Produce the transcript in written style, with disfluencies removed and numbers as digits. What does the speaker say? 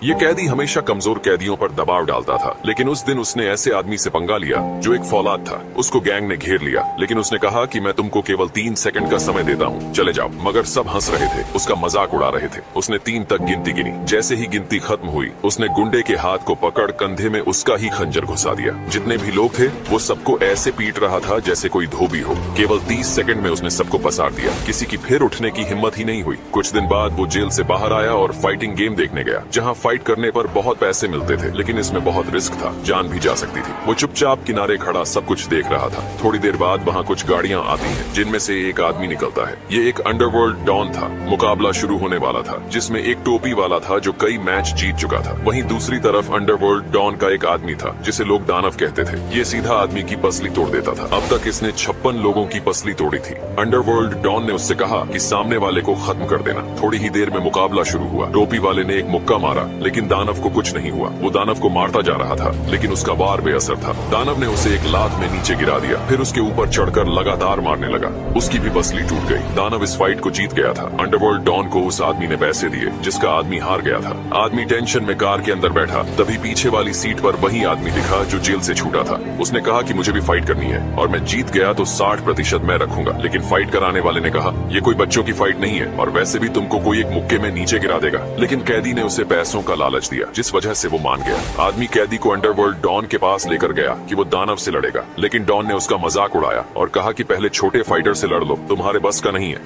ये कैदी हमेशा कमजोर कैदियों पर दबाव डालता था, लेकिन उस दिन उसने ऐसे आदमी से पंगा लिया जो एक फौलाद था। उसको गैंग ने घेर लिया, लेकिन उसने कहा कि मैं तुमको केवल 3 सेकंड का समय देता हूँ, चले जाओ। मगर सब हंस रहे थे, उसका मजाक उड़ा रहे थे। उसने 3 तक गिनती गिनी। जैसे ही गिनती खत्म हुई, उसने गुंडे के हाथ को पकड़ कंधे में उसका ही खंजर घुसा दिया। जितने भी लोग थे वो सबको ऐसे पीट रहा था जैसे कोई धोबी हो। केवल 30 सेकंड में उसने सबको पसार दिया। किसी की फिर उठने की हिम्मत ही नहीं हुई। कुछ दिन बाद वो जेल से बाहर आया और फाइटिंग गेम देखने गया, जहाँ फाइट करने पर बहुत पैसे मिलते थे, लेकिन इसमें बहुत रिस्क था, जान भी जा सकती थी। वो चुपचाप किनारे खड़ा सब कुछ देख रहा था। थोड़ी देर बाद वहाँ कुछ गाड़ियाँ आती हैं, जिनमें से एक आदमी निकलता है। ये एक अंडरवर्ल्ड डॉन था। मुकाबला शुरू होने वाला था, जिसमें एक टोपी वाला था जो कई मैच जीत चुका था। वहीं दूसरी तरफ अंडरवर्ल्ड डॉन का एक आदमी था जिसे लोग दानव कहते थे। ये सीधा आदमी की पसली तोड़ देता था। अब तक इसने 56 लोगों की पसली तोड़ी थी। अंडरवर्ल्ड डॉन ने उससे कहा कि सामने वाले को खत्म कर देना। थोड़ी ही देर में मुकाबला शुरू हुआ। टोपी वाले ने एक मुक्का मारा, लेकिन दानव को कुछ नहीं हुआ। वो दानव को मारता जा रहा था, लेकिन उसका वार बेअसर था। दानव ने उसे एक लात में नीचे गिरा दिया, फिर उसके ऊपर चढ़कर लगातार मारने लगा। उसकी भी पसली टूट गई। दानव इस फाइट को जीत गया था। अंडरवर्ल्ड डॉन को उस आदमी ने पैसे दिए जिसका आदमी हार गया था। आदमी टेंशन में कार के अंदर बैठा, तभी पीछे वाली सीट पर वही आदमी दिखा जो जेल से छूटा था। उसने कहा कि मुझे भी फाइट करनी है और मैं जीत गया तो 60% मैं रखूंगा। लेकिन फाइट कराने वाले ने कहा, ये कोई बच्चों की फाइट नहीं है और वैसे भी तुमको कोई एक मुक्के में नीचे गिरा देगा। लेकिन कैदी ने उसे पैसों का लालच दिया, जिस वजह से वो मान गया। आदमी कैदी को अंडरवर्ल्ड डॉन के पास लेकर गया कि वो दानव से लड़ेगा, लेकिन डॉन ने उसका मजाक उड़ाया और कहा कि पहले छोटे फाइटर से लड़ लो, तुम्हारे बस का नहीं है।